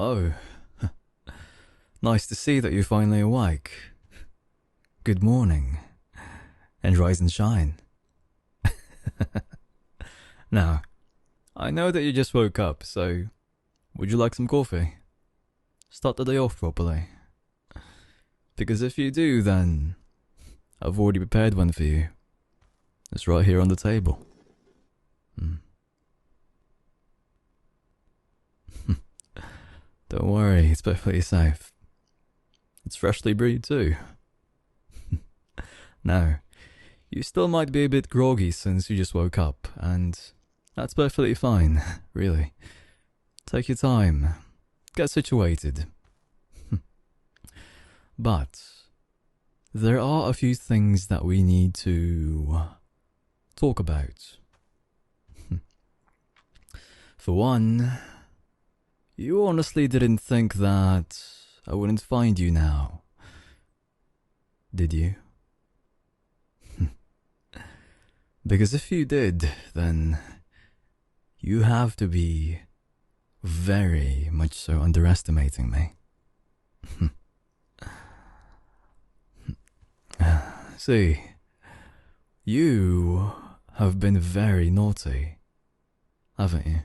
Oh, nice to see that you're finally awake. Good morning, and rise and shine. Now, I know that you just woke up, so would you like some coffee? Start the day off properly. Because if you do, then I've already prepared one for you. It's right here on the table. Don't worry, it's perfectly safe. It's freshly brewed too. Now, you still might be a bit groggy since you just woke up, and that's perfectly fine, really. Take your time. Get situated. But there are a few things that we need to talk about. For one, you honestly didn't think that I wouldn't find you now, did you? Because if you did, then you have to be very much so underestimating me. See, you have been very naughty, haven't you?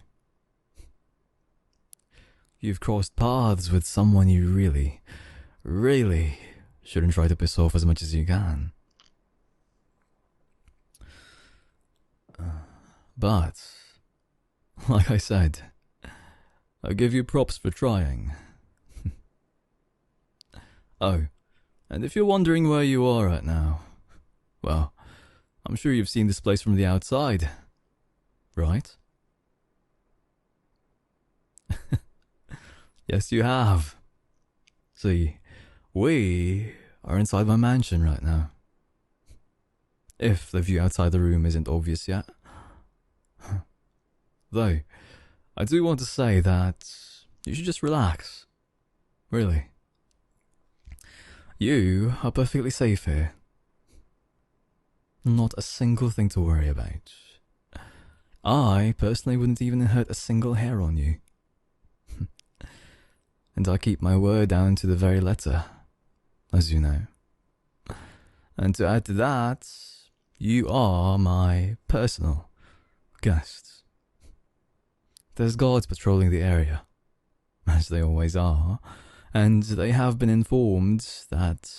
You've crossed paths with someone you really, really shouldn't try to piss off as much as you can. But, like I said, I give you props for trying. Oh, and if you're wondering where you are right now, well, I'm sure you've seen this place from the outside, right? Yes, you have. See, we are inside my mansion right now. If the view outside the room isn't obvious yet. Though, I do want to say that you should just relax. Really. You are perfectly safe here. Not a single thing to worry about. I personally wouldn't even hurt a single hair on you. And I keep my word down to the very letter, as you know. And to add to that, you are my personal guest. There's guards patrolling the area, as they always are, and they have been informed that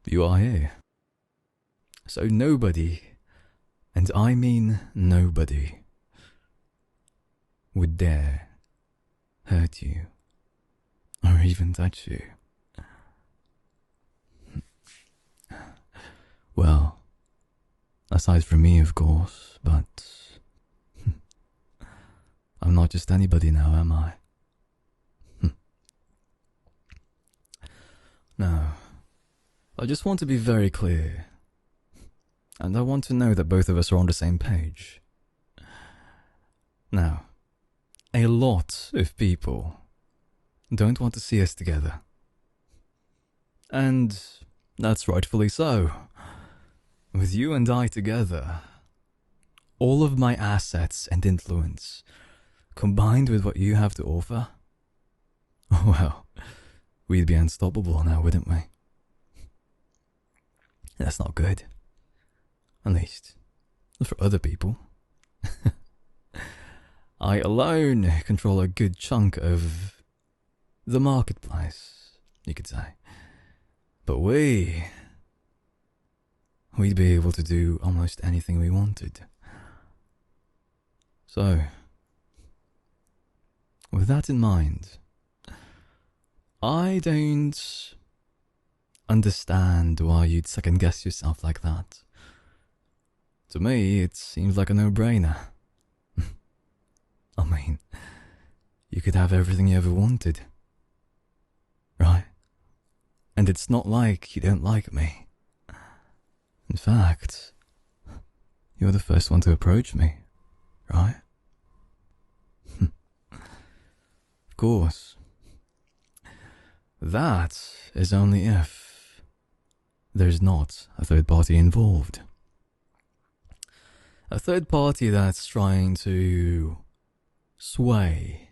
you are here. So nobody, and I mean nobody, would dare hurt you, or even touch you. Well, aside from me, of course, but I'm not just anybody now, am I? Now, I just want to be very clear, and I want to know that both of us are on the same page. Now, a lot of people don't want to see us together. And that's rightfully so. With you and I together, all of my assets and influence, combined with what you have to offer, well, we'd be unstoppable now, wouldn't we? That's not good. At least, for other people. I alone control a good chunk of the marketplace, you could say. But we'd be able to do almost anything we wanted. So, with that in mind, I don't understand why you'd second guess yourself like that. To me, it seems like a no-brainer. I mean, you could have everything you ever wanted, right? And it's not like you don't like me. In fact, you're the first one to approach me, right? Of course. That is only if there's not a third party involved. A third party that's trying to sway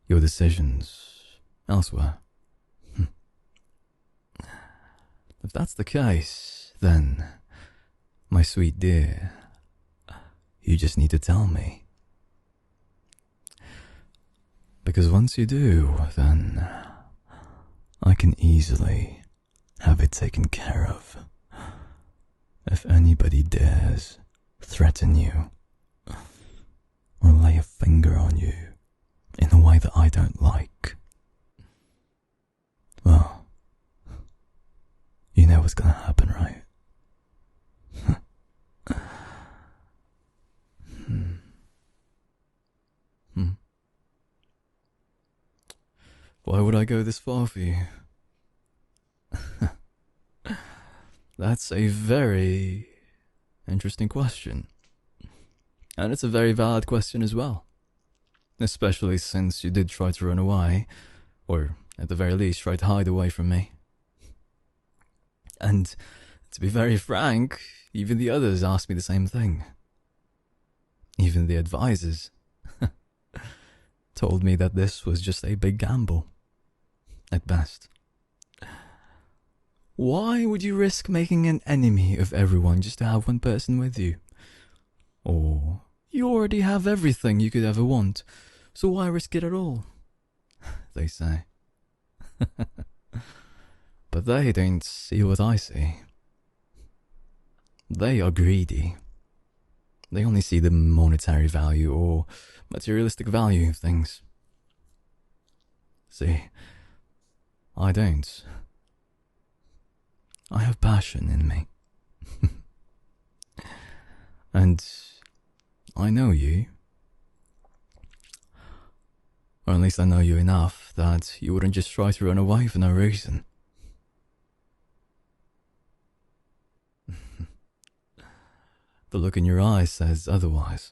your decisions elsewhere. If that's the case, then, my sweet dear, you just need to tell me. Because once you do, then I can easily have it taken care of. If anybody dares threaten you or lay a finger on you in a way that I don't like, well, you know what's gonna happen, right? Why would I go this far for you? That's a very interesting question. And it's a very valid question as well. Especially since you did try to run away, or at the very least try to hide away from me. And to be very frank, even the others asked me the same thing. Even the advisors told me that this was just a big gamble, at best. Why would you risk making an enemy of everyone just to have one person with you? Or, you already have everything you could ever want, so why risk it at all? They say. But they don't see what I see. They are greedy. They only see the monetary value or materialistic value of things. See, I don't. I have passion in me. And I know you. Or at least I know you enough that you wouldn't just try to run away for no reason. The look in your eyes says otherwise.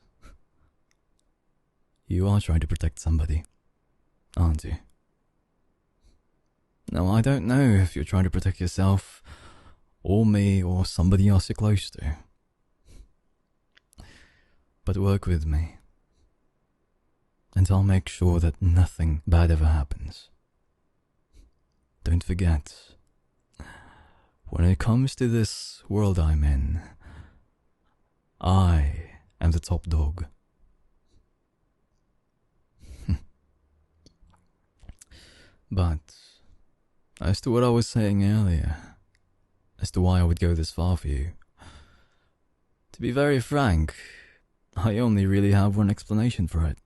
You are trying to protect somebody, aren't you? Now, I don't know if you're trying to protect yourself, or me, or somebody else you're close to. But work with me, and I'll make sure that nothing bad ever happens. Don't forget, when it comes to this world I'm in, I am the top dog. But, as to what I was saying earlier, as to why I would go this far for you, to be very frank, I only really have one explanation for it.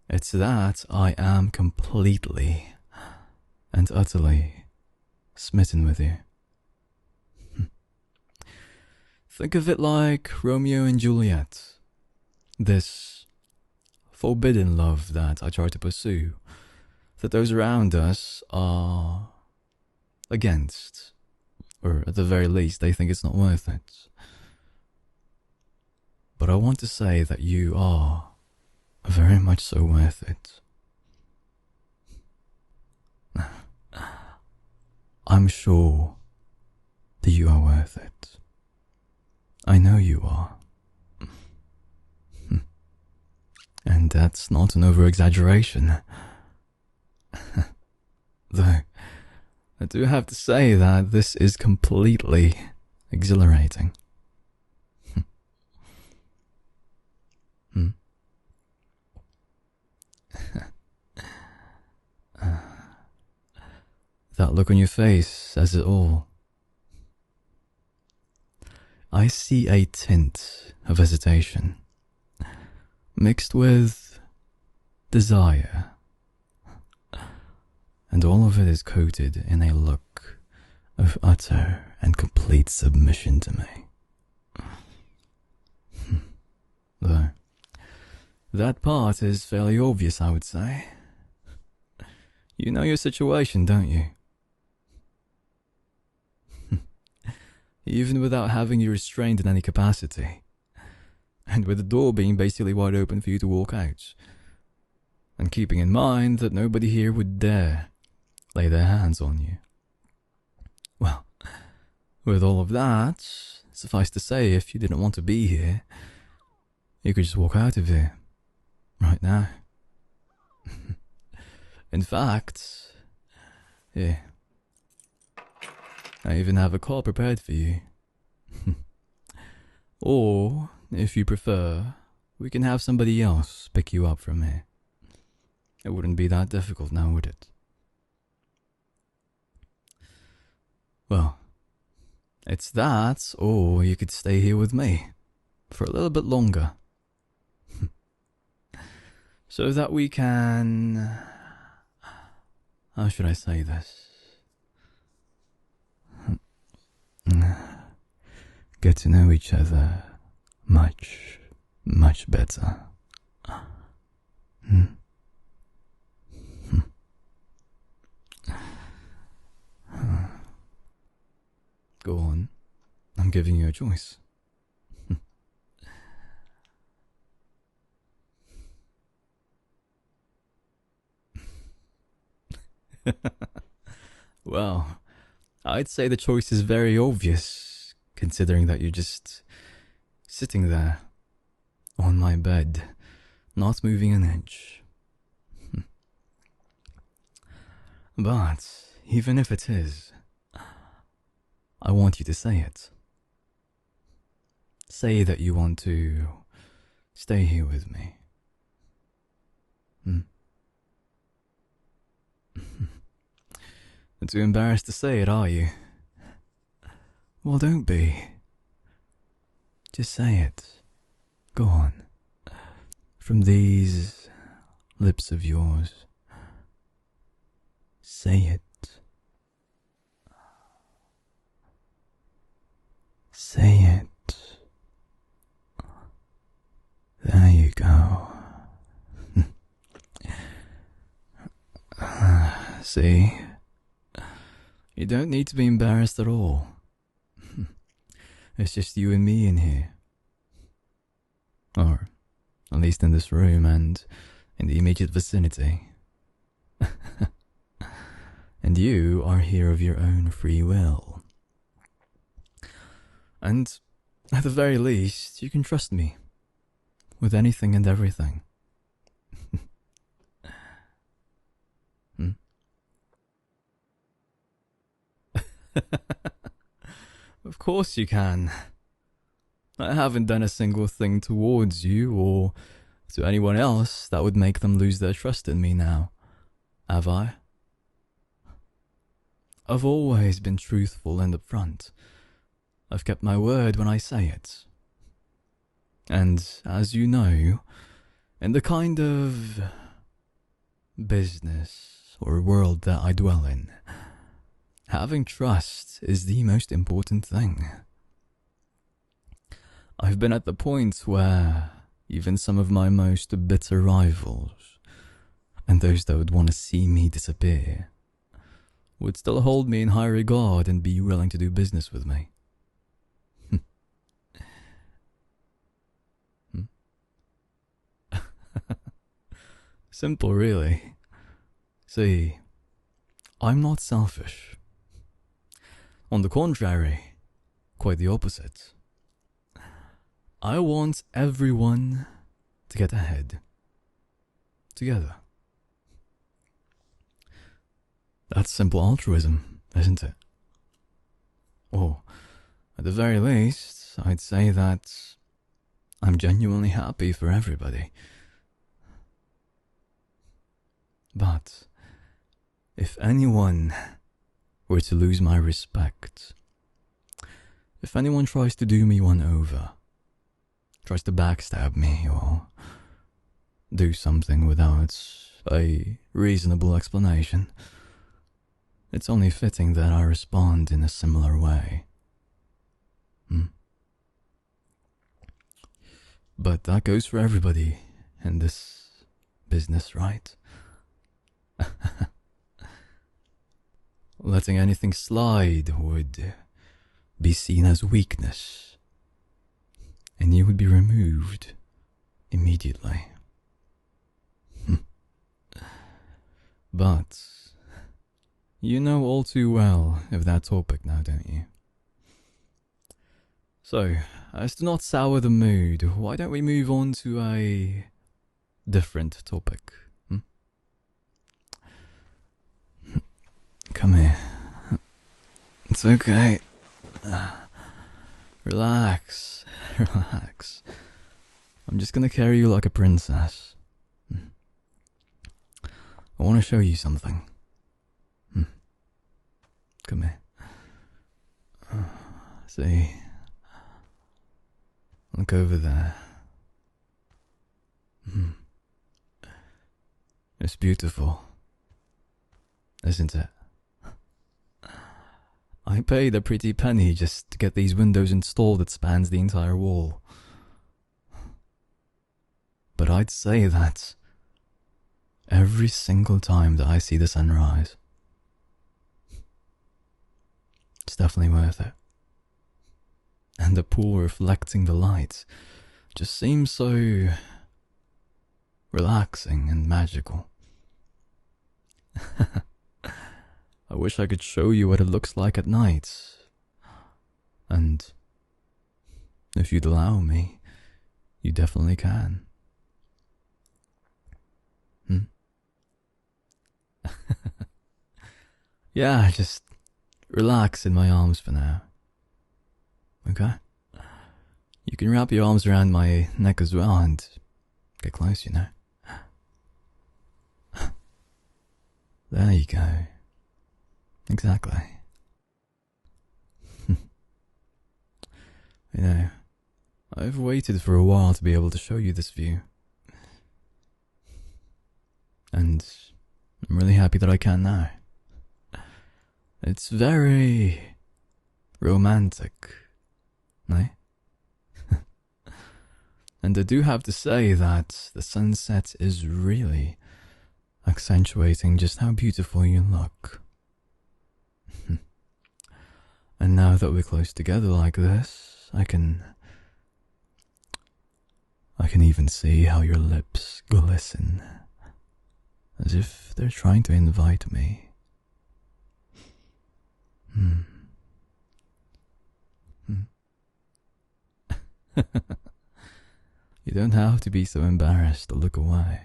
It's that I am completely and utterly smitten with you. Think of it like Romeo and Juliet. This forbidden love that I try to pursue, that those around us are against, or at the very least they think it's not worth it. But I want to say that you are very much so worth it. I'm sure that you are worth it. I know you are. And that's not an over-exaggeration. Though, I do have to say that this is completely exhilarating. That look on your face says it all. I see a tint of hesitation, mixed with desire, and all of it is coated in a look of utter and complete submission to me. Though, that part is fairly obvious, I would say. You know your situation, don't you? Even without having you restrained in any capacity, and with the door being basically wide open for you to walk out, and keeping in mind that nobody here would dare lay their hands on you. Well, with all of that, suffice to say, if you didn't want to be here, you could just walk out of here, right now. In fact, yeah, I even have a call prepared for you. Or, if you prefer, we can have somebody else pick you up from here. It wouldn't be that difficult now, would it? Well, it's that, or you could stay here with me for a little bit longer. So that we can... How should I say this? Get to know each other much, much better. Go on. I'm giving you a choice. Well, I'd say the choice is very obvious, considering that you're just sitting there on my bed, not moving an inch. But even if it is, I want you to say it. Say that you want to stay here with me. Too embarrassed to say it, are you? Well, don't be. Just say it. Go on. From these lips of yours. Say it. Say it. There you go. See? You don't need to be embarrassed at all. It's just you and me in here. Or, at least in this room and in the immediate vicinity. And you are here of your own free will. And, at the very least, you can trust me. With anything and everything. Of course you can. I haven't done a single thing towards you or to anyone else that would make them lose their trust in me now, have I? I've always been truthful and upfront. I've kept my word when I say it. And as you know, in the kind of business or world that I dwell in, having trust is the most important thing. I've been at the point where even some of my most bitter rivals, and those that would want to see me disappear, would still hold me in high regard and be willing to do business with me. Simple, really. See, I'm not selfish. On the contrary, quite the opposite. I want everyone to get ahead. Together. That's simple altruism, isn't it? Or, at the very least, I'd say that I'm genuinely happy for everybody. But if anyone were to lose my respect, if anyone tries to do me one over, tries to backstab me or do something without a reasonable explanation, it's only fitting that I respond in a similar way. But that goes for everybody in this business, right? Letting anything slide would be seen as weakness, and you would be removed immediately. But you know all too well of that topic now, don't you? So, as to not sour the mood, why don't we move on to a different topic. Come here. It's okay. Relax. Relax. I'm just gonna carry you like a princess. I want to show you something. Come here. See? Look over there. It's beautiful, isn't it? I paid a pretty penny just to get these windows installed that spans the entire wall. But I'd say that every single time that I see the sunrise, it's definitely worth it. And the pool reflecting the light just seems so relaxing and magical. I wish I could show you what it looks like at night. And if you'd allow me, you definitely can. Yeah, just relax in my arms for now. Okay? You can wrap your arms around my neck as well and get close, you know. There you go. Exactly. You know, I've waited for a while to be able to show you this view. And I'm really happy that I can now. It's very romantic, no? And I do have to say that the sunset is really accentuating just how beautiful you look. And now that we're close together like this, I can even see how your lips glisten, as if they're trying to invite me. You don't have to be so embarrassed to look away.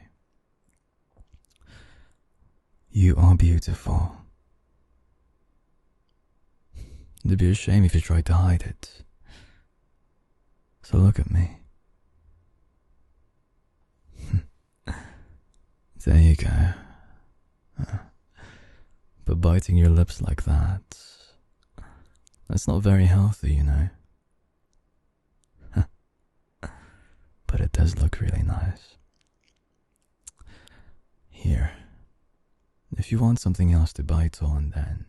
You are beautiful. It'd be a shame if you tried to hide it. So look at me. There you go. But biting your lips like that's not very healthy, you know. But it does look really nice. Here. If you want something else to bite on, then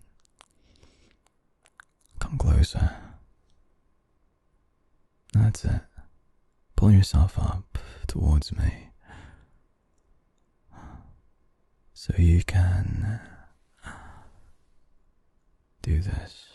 come closer. That's it. Pull yourself up towards me. So you can do this.